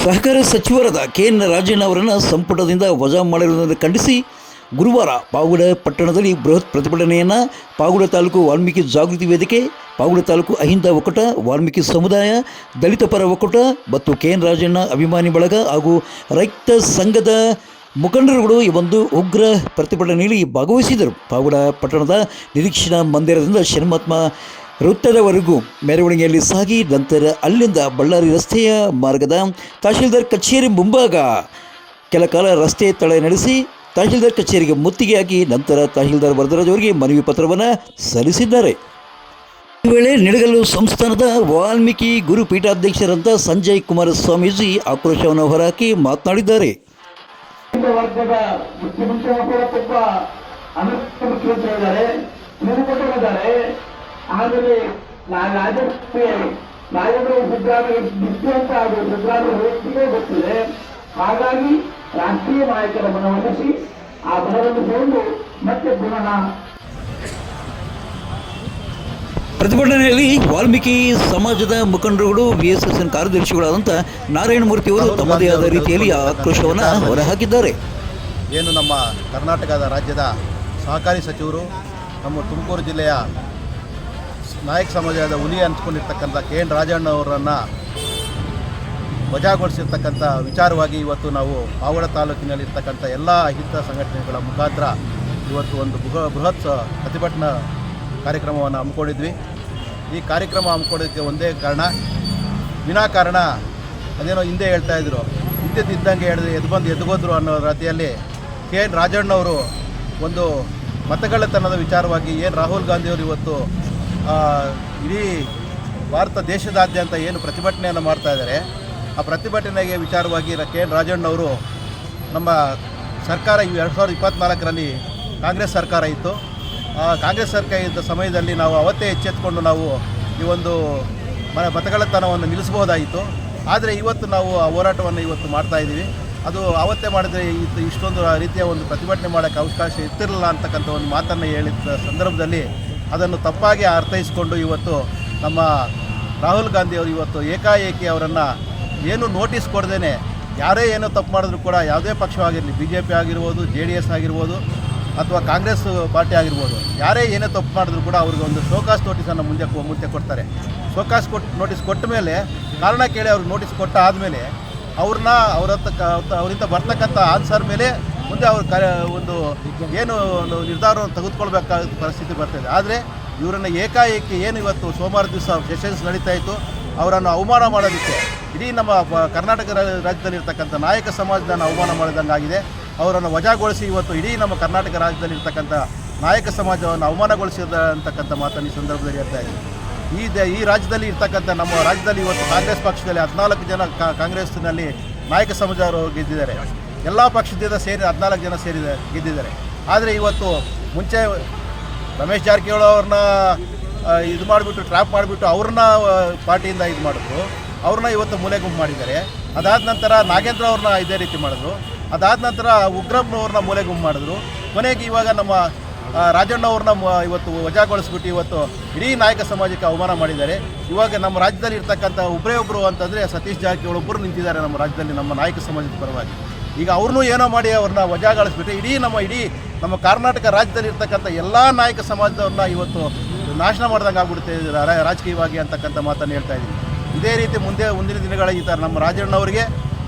ಸಹಕಾರ ಸಚಿವರಾದ ಕೆ.ಎನ್. ರಾಜಣ್ಣ ಅವರನ್ನು ಸಂಪುಟದಿಂದ ವಜಾ ಮಾಡಿರುವುದನ್ನು ಖಂಡಿಸಿ ಗುರುವಾರ ಪಾವಗಡ ಪಟ್ಟಣದಲ್ಲಿ ಬೃಹತ್ ಪ್ರತಿಭಟನೆಯನ್ನು ಪಾವಗಡ ತಾಲೂಕು ವಾಲ್ಮೀಕಿ ಜಾಗೃತಿ ವೇದಿಕೆ, ಪಾವಗಡ ತಾಲೂಕು ಅಹಿಂದ ಒಕ್ಕೂಟ, ವಾಲ್ಮೀಕಿ ಸಮುದಾಯ, ದಲಿತ ಪರ ಒಕ್ಕೂಟ ಮತ್ತು ಕೆ.ಎನ್. ರಾಜಣ್ಣ ಅಭಿಮಾನಿ ಬಳಗ ಹಾಗೂ ರೈತ ಸಂಘದ ಮುಖಂಡರುಗಳು ಈ ಒಂದು ಉಗ್ರ ಪ್ರತಿಭಟನೆಯಲ್ಲಿ ಭಾಗವಹಿಸಿದರು. ಪಾವಗಡ ಪಟ್ಟಣದ ನಿರೀಕ್ಷಣಾ ಮಂದಿರದಿಂದ ಶನಿಮಹಾತ್ಮ ವೃತ್ತದವರೆಗೂ ಮೆರವಣಿಗೆಯಲ್ಲಿ ಸಾಗಿ ನಂತರ ಅಲ್ಲಿಂದ ಬಳ್ಳಾರಿ ರಸ್ತೆಯ ಮಾರ್ಗದ ತಹಶೀಲ್ದಾರ್ ಕಚೇರಿ ಮುಂಭಾಗ ಕೆಲ ಕಾಲ ರಸ್ತೆ ತಡೆ ನಡೆಸಿ ತಹಶೀಲ್ದಾರ್ ಕಚೇರಿಗೆ ಮುತ್ತಿಗೆ ಹಾಕಿ ನಂತರ ತಹಶೀಲ್ದಾರ್ ವರದರಾಜ್ ಅವರಿಗೆ ಮನವಿ ಪತ್ರವನ್ನು ಸಲ್ಲಿಸಿದ್ದಾರೆ. ಈ ವೇಳೆ ನಿಡಗಲ್ಲು ಸಂಸ್ಥಾನದ ವಾಲ್ಮೀಕಿ ಗುರುಪೀಠಾಧ್ಯಕ್ಷರಂತ ಸಂಜಯ್ ಕುಮಾರ ಸ್ವಾಮೀಜಿ ಆಕ್ರೋಶವನ್ನು ಹೊರಹಾಕಿ ಮಾತನಾಡಿದ್ದಾರೆ. ವರ್ಗದ ಮುಖ್ಯಮಂತ್ರಿ ತುಂಬ ಅನರ್ಥ ಮುಖ್ಯಮಂತ್ರಿ ಇದ್ದಾರೆ, ಇದ್ದಾರೆ. ಆಮೇಲೆ ರಾಜೇಂದ್ರ ಸಿದ್ದರಾಮಯ್ಯ ಬಿಟ್ಟು ಅಂತ ಅದು ಸಿದ್ದರಾಮಯ್ಯ ವ್ಯಕ್ತಿಗೆ ಗೊತ್ತಿದೆ. ಹಾಗಾಗಿ ರಾಷ್ಟ್ರೀಯ ನಾಯಕರ ಮನವೊಲಿಸಿ ಆ ಮನವನ್ನು ತಗೊಂಡು ಮತ್ತೆ ಪುನಃ ಪ್ರತಿಭಟನೆಯಲ್ಲಿ ವಾಲ್ಮೀಕಿ ಸಮಾಜದ ಮುಖಂಡರುಗಳು, VSSN ಕಾರ್ಯದರ್ಶಿಗಳಾದಂಥ ನಾರಾಯಣಮೂರ್ತಿಯವರು ತಮ್ಮದೇ ಆದ ರೀತಿಯಲ್ಲಿ ಆಕ್ರೋಶವನ್ನು ಹೊರಹಾಕಿದ್ದಾರೆ. ಏನು ನಮ್ಮ ಕರ್ನಾಟಕದ ರಾಜ್ಯದ ಸಹಕಾರಿ ಸಚಿವರು, ನಮ್ಮ ತುಮಕೂರು ಜಿಲ್ಲೆಯ ನಾಯಕ ಸಮಾಜದ ಹುಲಿ ಅನ್ಸ್ಕೊಂಡಿರ್ತಕ್ಕಂಥ ಕೆ.ಎನ್. ರಾಜಣ್ಣ ಅವರನ್ನು ವಜಾಗೊಳಿಸಿರ್ತಕ್ಕಂಥ ವಿಚಾರವಾಗಿ ಇವತ್ತು ನಾವು ಪಾವಗಡ ತಾಲೂಕಿನಲ್ಲಿರ್ತಕ್ಕಂಥ ಎಲ್ಲ ಹಿತ ಸಂಘಟನೆಗಳ ಮುಖಾಂತರ ಇವತ್ತು ಒಂದು ಬೃಹತ್ ಪ್ರತಿಭಟನಾ ಕಾರ್ಯಕ್ರಮವನ್ನು ಹಮ್ಮಿಕೊಂಡಿದ್ವಿ. ಈ ಕಾರ್ಯಕ್ರಮ ಹಮ್ಮಿಕೊಳ್ಳೋದಕ್ಕೆ ಒಂದೇ ಕಾರಣ, ವಿನಾಕಾರಣ ಅದೇನೋ ಹಿಂದೆ ಹೇಳ್ತಾಯಿದ್ರು, ಇದ್ದಂಗೆ ಎದ್ಗೋದ್ರು ಅನ್ನೋ ರೀತಿಯಲ್ಲಿ ಕೆ.ಎನ್. ರಾಜಣ್ಣವರು ಒಂದು ಮತಗಳ್ಳತನದ ವಿಚಾರವಾಗಿ ಏನು ರಾಹುಲ್ ಗಾಂಧಿಯವರು ಇವತ್ತು ಇಡೀ ಭಾರತ ದೇಶದಾದ್ಯಂತ ಏನು ಪ್ರತಿಭಟನೆಯನ್ನು ಮಾಡ್ತಾಯಿದ್ದಾರೆ, ಆ ಪ್ರತಿಭಟನೆಗೆ ವಿಚಾರವಾಗಿ ಕೆ.ಎನ್. ರಾಜಣ್ಣವರು ನಮ್ಮ ಸರ್ಕಾರ 2024ರಲ್ಲಿ ಕಾಂಗ್ರೆಸ್ ಸರ್ಕಾರ ಇತ್ತು. ಕಾಂಗ್ರೆಸ್ ಸರ್ಕಾರ ಇದ್ದ ಸಮಯದಲ್ಲಿ ನಾವು ಅವತ್ತೇ ಎಚ್ಚೆತ್ತುಕೊಂಡು ನಾವು ಈ ಒಂದು ಮತಗಳ್ಳತನವನ್ನು ನಿಲ್ಲಿಸಬಹುದಾಯಿತು. ಆದರೆ ಇವತ್ತು ನಾವು ಆ ಹೋರಾಟವನ್ನು ಇವತ್ತು ಮಾಡ್ತಾಯಿದ್ದೀವಿ. ಅದು ಆವತ್ತೇ ಮಾಡಿದರೆ ಇಷ್ಟೊಂದು ರೀತಿಯ ಒಂದು ಪ್ರತಿಭಟನೆ ಮಾಡೋಕ್ಕೆ ಅವಕಾಶ ಇರ್ತಿರಲಿಲ್ಲ ಅಂತಕ್ಕಂಥ ಒಂದು ಮಾತನ್ನು ಹೇಳಿದ ಸಂದರ್ಭದಲ್ಲಿ ಅದನ್ನು ತಪ್ಪಾಗಿ ಅರ್ಥೈಸಿಕೊಂಡು ಇವತ್ತು ನಮ್ಮ ರಾಹುಲ್ ಗಾಂಧಿಯವರು ಇವತ್ತು ಏಕಾಏಕಿ ಅವರನ್ನು ಏನು ನೋಟಿಸ್ ಕೊಡದೇನೆ ಯಾರೇ ಏನೋ ತಪ್ಪು ಮಾಡಿದ್ರು ಕೂಡ ಯಾವುದೇ ಪಕ್ಷವಾಗಿರಲಿ, BJP ಆಗಿರ್ಬೋದು, JDS ಆಗಿರ್ಬೋದು ಅಥವಾ ಕಾಂಗ್ರೆಸ್ ಪಾರ್ಟಿ ಆಗಿರ್ಬೋದು, ಯಾರೇ ಏನೇ ತಪ್ಪು ಮಾಡಿದ್ರು ಕೂಡ ಅವ್ರಿಗೆ ಒಂದು ಶೋಕಾಸ್ ನೋಟಿಸನ್ನು ಮುಂಚೆ ಕೊಡ್ತಾರೆ. ಶೋಕಾಸ್ ನೋಟಿಸ್ ಕೊಟ್ಟ ಮೇಲೆ ಕಾರಣ ಕೇಳಿ ಅವ್ರಿಗೆ ನೋಟಿಸ್ ಕೊಟ್ಟ ಆದಮೇಲೆ ಅವ್ರನ್ನ ಅವರಿಂದ ಬರ್ತಕ್ಕಂಥ ಆನ್ಸರ್ ಮೇಲೆ ಮುಂದೆ ಅವ್ರ ಒಂದು ಏನು ಒಂದು ನಿರ್ಧಾರವನ್ನು ತೆಗೆದುಕೊಳ್ಬೇಕಾದ ಪರಿಸ್ಥಿತಿ ಬರ್ತಾಯಿದೆ. ಆದರೆ ಇವರನ್ನು ಏಕಾಏಕಿ ಏನು ಇವತ್ತು ಸೋಮವಾರ ದಿವಸ ಸೆಷನ್ಸ್ ನಡೀತಾ ಇತ್ತು, ಅವರನ್ನು ಅವಮಾನ ಮಾಡೋದಕ್ಕೆ ಇಡೀ ನಮ್ಮ ಕರ್ನಾಟಕ ರಾಜ್ಯದಲ್ಲಿರ್ತಕ್ಕಂಥ ನಾಯಕ ಸಮಾಜವನ್ನು ಅವಮಾನ ಮಾಡಿದಂಗಾಗಿದೆ. ಅವರನ್ನು ವಜಾಗೊಳಿಸಿ ಇವತ್ತು ಇಡೀ ನಮ್ಮ ಕರ್ನಾಟಕ ರಾಜ್ಯದಲ್ಲಿರ್ತಕ್ಕಂಥ ನಾಯಕ ಸಮಾಜವನ್ನು ಅವಮಾನಗೊಳಿಸಿರ್ತಕ್ಕಂಥ ಮಾತನ್ನು ಈ ಸಂದರ್ಭದಲ್ಲಿ ಹೇಳ್ತಾ ಇದ್ದೀವಿ. ಈ ರಾಜ್ಯದಲ್ಲಿ ಇರ್ತಕ್ಕಂಥ ನಮ್ಮ ರಾಜ್ಯದಲ್ಲಿ ಇವತ್ತು ಕಾಂಗ್ರೆಸ್ ಪಕ್ಷದಲ್ಲಿ 14 ಜನ ಕಾಂಗ್ರೆಸ್ನಲ್ಲಿ ನಾಯಕ ಸಮಾಜವರು ಗೆದ್ದಿದ್ದಾರೆ. ಎಲ್ಲ ಪಕ್ಷದಿಂದ ಸೇರಿ 14 ಜನ ಗೆದ್ದಿದ್ದಾರೆ. ಆದರೆ ಇವತ್ತು ಮುಂಚೆ ರಮೇಶ್ ಜಾರಕಿಹೊಳಿ ಅವ್ರನ್ನ ಇದು ಮಾಡಿಬಿಟ್ಟು ಟ್ರ್ಯಾಪ್ ಮಾಡಿಬಿಟ್ಟು ಅವ್ರನ್ನ ಪಾರ್ಟಿಯಿಂದ ಇದು ಮಾಡಿದ್ರು, ಅವ್ರನ್ನ ಇವತ್ತು ಮೂಲೆ ಗುಂಪು ಮಾಡಿದ್ದಾರೆ. ಅದಾದ ನಂತರ ನಾಗೇಂದ್ರ ಅವ್ರನ್ನ ಇದೇ ರೀತಿ ಮಾಡಿದ್ರು. ಅದಾದ ನಂತರ ಉಗ್ರಪ್ಪನವ್ರನ್ನ ಮೂಲೆ ಗುಂಪು ಮಾಡಿದ್ರು. ಕೊನೆಗೆ ಇವಾಗ ನಮ್ಮ ರಾಜಣ್ಣವ್ರನ್ನ ಇವತ್ತು ವಜಾಗೊಳಿಸ್ಬಿಟ್ಟು ಇವತ್ತು ಇಡೀ ನಾಯಕ ಸಮಾಜಕ್ಕೆ ಅವಮಾನ ಮಾಡಿದ್ದಾರೆ. ಇವಾಗ ನಮ್ಮ ರಾಜ್ಯದಲ್ಲಿ ಇರ್ತಕ್ಕಂಥ ಒಬ್ಬರು ಅಂತಂದರೆ ಸತೀಶ್ ಜಾರಕಿಹೊಳಿ ಒಬ್ಬರು ನಿಂತಿದ್ದಾರೆ ನಮ್ಮ ರಾಜ್ಯದಲ್ಲಿ ನಮ್ಮ ನಾಯಕ ಸಮಾಜದ ಪರವಾಗಿ. ಈಗ ಅವ್ರನ್ನೂ ಏನೋ ಮಾಡಿ ಅವ್ರನ್ನ ವಜಾಗೊಳಿಸ್ಬಿಟ್ಟು ಇಡೀ ನಮ್ಮ ಕರ್ನಾಟಕ ರಾಜ್ಯದಲ್ಲಿ ಇರ್ತಕ್ಕಂಥ ಎಲ್ಲ ನಾಯಕ ಸಮಾಜದವ್ರನ್ನ ಇವತ್ತು ನಾಶನ ಮಾಡ್ದಂಗೆ ಆಗ್ಬಿಡುತ್ತೆ ರಾಜಕೀಯವಾಗಿ ಅಂತಕ್ಕಂಥ ಮಾತನ್ನು ಹೇಳ್ತಾ ಇದ್ದೀನಿ. ಇದೇ ರೀತಿ ಮುಂದಿನ ದಿನಗಳ ಈ ಥರ ನಮ್ಮ ರಾಜಣ್ಣವರಿಗೆ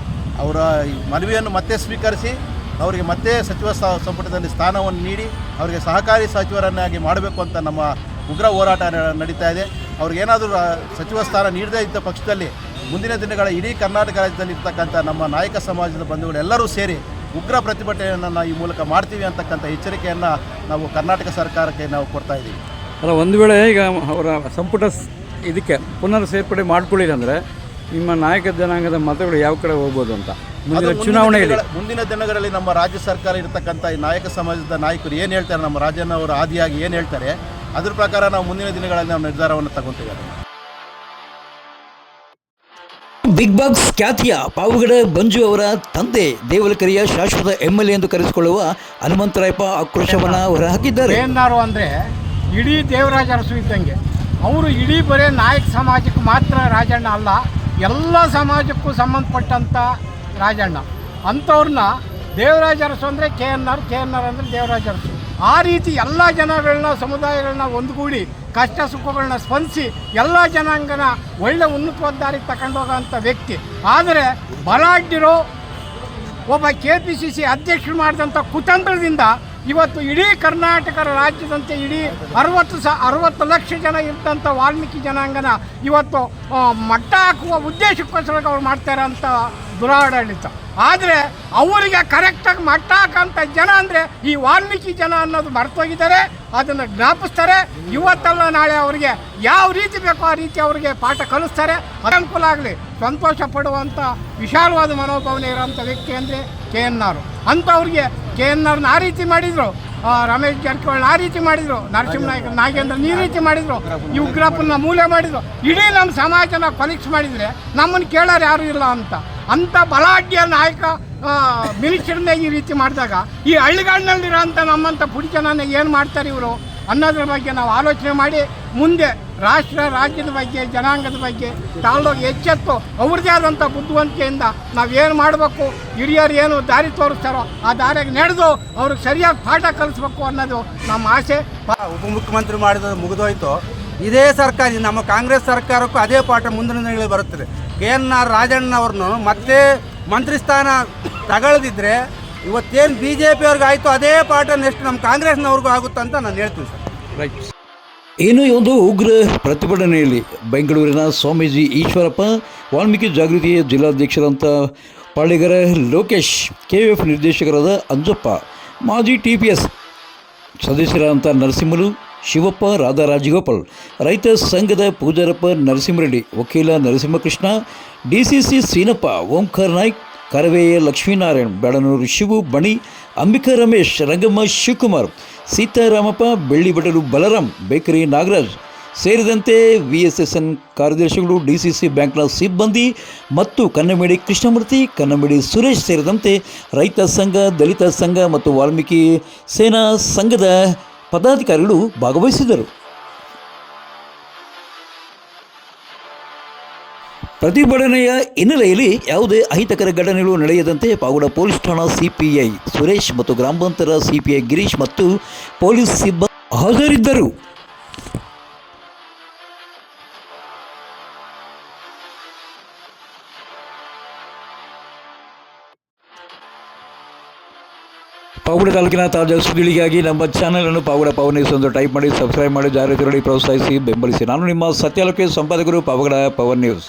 ಅವರ ಮನವಿಯನ್ನು ಮತ್ತೆ ಸ್ವೀಕರಿಸಿ ಅವರಿಗೆ ಮತ್ತೆ ಸಚಿವ ಸಂಪುಟದಲ್ಲಿ ಸ್ಥಾನವನ್ನು ನೀಡಿ ಅವರಿಗೆ ಸಹಕಾರಿ ಸಚಿವರನ್ನಾಗಿ ಮಾಡಬೇಕು ಅಂತ ನಮ್ಮ ಉಗ್ರ ಹೋರಾಟ ನಡೀತಾ ಇದೆ. ಅವ್ರಿಗೇನಾದರೂ ಸಚಿವ ಸ್ಥಾನ ನೀಡದೇ ಇದ್ದ ಪಕ್ಷದಲ್ಲಿ ಮುಂದಿನ ದಿನಗಳ ಇಡೀ ಕರ್ನಾಟಕ ರಾಜ್ಯದಲ್ಲಿ ಇರ್ತಕ್ಕಂಥ ನಮ್ಮ ನಾಯಕ ಸಮಾಜದ ಬಂಧುಗಳೆಲ್ಲರೂ ಸೇರಿ ಉಗ್ರ ಪ್ರತಿಭಟನೆಯನ್ನು ಈ ಮೂಲಕ ಮಾಡ್ತೀವಿ ಅಂತಕ್ಕಂಥ ಎಚ್ಚರಿಕೆಯನ್ನು ನಾವು ಕರ್ನಾಟಕ ಸರ್ಕಾರಕ್ಕೆ ನಾವು ಕೊಡ್ತಾ ಇದ್ದೀವಿ. ಅಲ್ಲ, ಒಂದು ವೇಳೆ ಈಗ ಅವರ ಸಂಪುಟ ಇದಕ್ಕೆ ಪುನರ್ ಸೇರ್ಪಡೆ ಮಾಡ್ಕೊಳ್ಳಿಲ್ಲ ನಿಮ್ಮ ನಾಯಕ ಜನಾಂಗದ ಮತಗಳು ಯಾವ ಕಡೆ ಹೋಗ್ಬೋದು ಅಂತ ಚುನಾವಣೆಯಲ್ಲಿ ಮುಂದಿನ ದಿನಗಳಲ್ಲಿ ನಮ್ಮ ರಾಜ್ಯ ಸರ್ಕಾರ ಇರತಕ್ಕಂಥ ಈ ನಾಯಕ ಸಮಾಜದ ನಾಯಕರು ಏನು ಹೇಳ್ತಾರೆ, ನಮ್ಮ ರಾಜಣ್ಣವರ ಆದಿಯಾಗಿ ಏನು ಹೇಳ್ತಾರೆ, ಅದ್ರ ಪ್ರಕಾರ ನಾವು ಮುಂದಿನ ದಿನಗಳಲ್ಲಿ ನಾವು ನಿರ್ಧಾರವನ್ನು ತಗೊಳ್ತೀವಿ. ಬಿಗ್ ಬಾಸ್ ಖ್ಯಾತಿಯ ಪಾವಗಡ ಮಂಜು ಅವರ ತಂದೆ ದೇವಲಕೆರೆಯ ಶಾಶ್ವತ MLA ಎಂದು ಕರೆಸಿಕೊಳ್ಳುವ ಹನುಮಂತರಾಯಪ್ಪ ಆಕ್ರೋಶವನ್ನು ಹೊರಹಾಕಿದ್ದಾರೆ. ಏನಾರು ಅಂದರೆ ಇಡೀ ದೇವರಾಜ ಅರಸು ಇದ್ದಂಗೆ ಅವರು ಇಡೀ ಬರೇ ನಾಯಕ ಸಮಾಜಕ್ಕೆ ಮಾತ್ರ ರಾಜಣ್ಣ ಅಲ್ಲ, ಎಲ್ಲ ಸಮಾಜಕ್ಕೂ ಸಂಬಂಧಪಟ್ಟಂಥ ರಾಜಣ್ಣ. ಅಂಥವ್ರನ್ನ ದೇವರಾಜ ಅರಸು ಅಂದರೆ ಕೆ ಎನ್ ಆರ್ ಅಂದರೆ ದೇವರಾಜ ಅರಸು. ಆ ರೀತಿ ಎಲ್ಲ ಜನಗಳನ್ನ, ಸಮುದಾಯಗಳನ್ನ ಒಂದುಗೂಡಿ ಕಷ್ಟ ಸುಖಗಳನ್ನ ಸ್ಪಂದಿಸಿ ಎಲ್ಲ ಜನಾಂಗನ ಒಳ್ಳೆ ಉನ್ನತವಾದ ದಾರಿಗೆ ತಗೊಂಡೋಗೋಂಥ ವ್ಯಕ್ತಿ. ಆದರೆ ಬಲಾಢ್ಯರು ಒಬ್ಬ KPCC ಅಧ್ಯಕ್ಷರು ಮಾಡಿದಂಥ ಕುತಂತ್ರದಿಂದ ಇವತ್ತು ಇಡೀ ಕರ್ನಾಟಕ ರಾಜ್ಯದಂತೆ ಇಡೀ 60 ಲಕ್ಷ ಜನ ಇದ್ದಂಥ ವಾಲ್ಮೀಕಿ ಜನಾಂಗನ ಇವತ್ತು ಮಟ್ಟ ಹಾಕುವ ಉದ್ದೇಶಕ್ಕೋಸ್ಕರ ಅವ್ರು ಮಾಡ್ತಾ ಇರೋಂಥ ದುರಾಡಳಿತ. ಆದರೆ ಅವರಿಗೆ ಕರೆಕ್ಟಾಗಿ ಮಟ್ಟ ಹಾಕೋಂಥ ಜನ ಅಂದರೆ ಈ ವಾಲ್ಮೀಕಿ ಜನ ಅನ್ನೋದು ಮರ್ತೋಗಿದ್ದಾರೆ. ಅದನ್ನು ಜ್ಞಾಪಿಸ್ತಾರೆ. ಇವತ್ತಲ್ಲ ನಾಳೆ ಅವರಿಗೆ ಯಾವ ರೀತಿ ಬೇಕೋ ಆ ರೀತಿ ಅವರಿಗೆ ಪಾಠ ಕಲಿಸ್ತಾರೆ. ಅನುಕೂಲ ಆಗಲಿ, ಸಂತೋಷ ಪಡುವಂಥ ವಿಶಾಲವಾದ ಮನೋಭಾವನೆ ಇರೋಂಥ ವ್ಯಕ್ತಿ ಅಂದರೆ KNR. ಅಂಥವ್ರಿಗೆ KNRನ ಆ ರೀತಿ ಮಾಡಿದರು, ರಮೇಶ್ ಜಾರಕಿಹೊಳಿ ಆ ರೀತಿ ಮಾಡಿದರು, ನರಸಿಂಹನಾಯ್ಕ ನಾಗೇಂದ್ರ ಈ ರೀತಿ ಮಾಡಿದರು, ಈ ಉಗ್ರಪ್ಪನ ಮೂಲೆ ಮಾಡಿದರು. ಇಡೀ ನಮ್ಮ ಸಮಾಜನ ಕೊಲಿಕ್ಸ್ ಮಾಡಿದರೆ ನಮ್ಮನ್ನು ಕೇಳೋರು ಯಾರೂ ಇಲ್ಲ ಅಂಥ ಬಲಾಢ್ಯ ನಾಯಕ ಮಿನಿಸ್ಟರ್ನೇ ಈ ರೀತಿ ಮಾಡಿದಾಗ ಈ ಹಳ್ಳಿಗಾಡಿನಲ್ಲಿರೋಂಥ ನಮ್ಮಂಥ ಪುಡಿ ಜನನ ಏನು ಮಾಡ್ತಾರೆ ಇವರು ಅನ್ನೋದ್ರ ಬಗ್ಗೆ ನಾವು ಆಲೋಚನೆ ಮಾಡಿ ಮುಂದೆ ರಾಜ್ಯದ ಬಗ್ಗೆ, ಜನಾಂಗದ ಬಗ್ಗೆ ತಾಳೋಗಿ ಎಚ್ಚೆತ್ತು ಅವ್ರದ್ದೇ ಆದಂಥ ಬುದ್ಧಿವಂತಿಕೆಯಿಂದ ನಾವೇನು ಮಾಡಬೇಕು, ಹಿರಿಯರು ಏನು ದಾರಿ ತೋರಿಸ್ತಾರೋ ಆ ದಾರಿಗೆ ನಡೆದು ಅವ್ರಿಗೆ ಸರಿಯಾಗಿ ಪಾಠ ಕಲಿಸ್ಬೇಕು ಅನ್ನೋದು ನಮ್ಮ ಆಸೆ. ಉಪಮುಖ್ಯಮಂತ್ರಿ ಮಾಡಿದ ಮುಗಿದೋಯ್ತು. ಇದೇ ಸರ್ಕಾರ, ನಮ್ಮ ಕಾಂಗ್ರೆಸ್ ಸರ್ಕಾರಕ್ಕೂ ಅದೇ ಪಾಠ ಮುಂದಿನ ದಿನಗಳಲ್ಲಿ ಬರುತ್ತದೆ. KNR ರಾಜಣ್ಣವ್ರನ್ನು ಮತ್ತೆ ಮಂತ್ರಿ ಸ್ಥಾನ ತಗೊಳ್ಳದಿದ್ದರೆ ಇವತ್ತೇನು BJP ಅವ್ರಿಗೆ ಆಯಿತು ಅದೇ ಪಾಠ ನೆಕ್ಸ್ಟ್ ನಮ್ಮ ಕಾಂಗ್ರೆಸ್ನವ್ರಿಗೂ ಆಗುತ್ತೆ ಅಂತ ನಾನು ಹೇಳ್ತೀನಿ ಸರ್. ರೈಟ್. ಇನ್ನು ಈ ಒಂದು ಉಗ್ರ ಪ್ರತಿಭಟನೆಯಲ್ಲಿ ಬೆಂಗಳೂರಿನ ಸ್ವಾಮೀಜಿ ಈಶ್ವರಪ್ಪ, ವಾಲ್ಮೀಕಿ ಜಾಗೃತಿಯ ಜಿಲ್ಲಾಧ್ಯಕ್ಷರಂಥ ಪಾಳಿಗರ ಲೋಕೇಶ್, KF ನಿರ್ದೇಶಕರಾದ ಅಂಜಪ್ಪ, ಮಾಜಿ TPS ಸದಸ್ಯರಾದಂಥ ನರಸಿಂಹಲು, ಶಿವಪ್ಪ, ರಾಧಾ ರಾಜಗೋಪಾಲ್, ರೈತ ಸಂಘದ ಪೂಜಾರಪ್ಪ ನರಸಿಂಹರೆಡ್ಡಿ, ವಕೀಲ ನರಸಿಂಹಕೃಷ್ಣ, DCC ಸೀನಪ್ಪ, ಓಂಕಾರ್ ನಾಯ್ಕ್, ಕರವೆಯ ಲಕ್ಷ್ಮೀನಾರಾಯಣ್, ಬೇಡನೂರು ಶಿವು, ಬಣಿ, ಅಂಬಿಕಾ ರಮೇಶ್, ರಂಗಮ್ಮ ಶಿವಕುಮಾರ್, ಸೀತಾರಾಮಪ್ಪ, ಬೆಳ್ಳಿಬೆಟರು ಬಲರಾಮ್, ಬೇಕರಿ ನಾಗರಾಜ್ ಸೇರಿದಂತೆ VSSN ಕಾರ್ಯದರ್ಶಿಗಳು, DCC ಬ್ಯಾಂಕ್ನ ಸಿಬ್ಬಂದಿ ಮತ್ತು ಕನ್ನಂಬೇಡಿ ಕೃಷ್ಣಮೂರ್ತಿ, ಕನ್ನಂಬೇಡಿ ಸುರೇಶ್ ಸೇರಿದಂತೆ ರೈತ ಸಂಘ, ದಲಿತ ಸಂಘ ಮತ್ತು ವಾಲ್ಮೀಕಿ ಸೇನಾ ಸಂಘದ ಪದಾಧಿಕಾರಿಗಳು ಭಾಗವಹಿಸಿದರು. ಪ್ರತಿಭಟನೆಯ ಹಿನ್ನೆಲೆಯಲ್ಲಿ ಯಾವುದೇ ಅಹಿತಕರ ಘಟನೆಗಳು ನಡೆಯದಂತೆ ಪಾವಗಡ ಪೊಲೀಸ್ ಠಾಣಾ CPI ಸುರೇಶ್ ಮತ್ತು ಗ್ರಾಮಾಂತರ CPI ಗಿರೀಶ್ ಮತ್ತು ಪೊಲೀಸ್ ಸಿಬ್ಬಂದಿ ಹಾಜರಿದ್ದರು. ಪಾವಗಡ ತಾಲೂಕಿನ ತಾಜಾ ಸುದ್ದಿಗಳಿಗಾಗಿ ನಮ್ಮ ಚಾನಲನ್ನು ಪಾವಗಡ ಪವರ್ ನ್ಯೂಸ್ ಎಂದು ಟೈಪ್ ಮಾಡಿ, ಸಬ್ಸ್ಕ್ರೈಬ್ ಮಾಡಿ, ಜಾಹೀರಾತು ನೋಡಿ, ಪ್ರೋತ್ಸಾಹಿಸಿ, ಬೆಂಬಲಿಸಿ. ನಾನು ನಿಮ್ಮ ಸತ್ಯಲೋಕೇಶ್, ಸಂಪಾದಕರು, ಪಾವಗಡ ಪವರ್ ನ್ಯೂಸ್.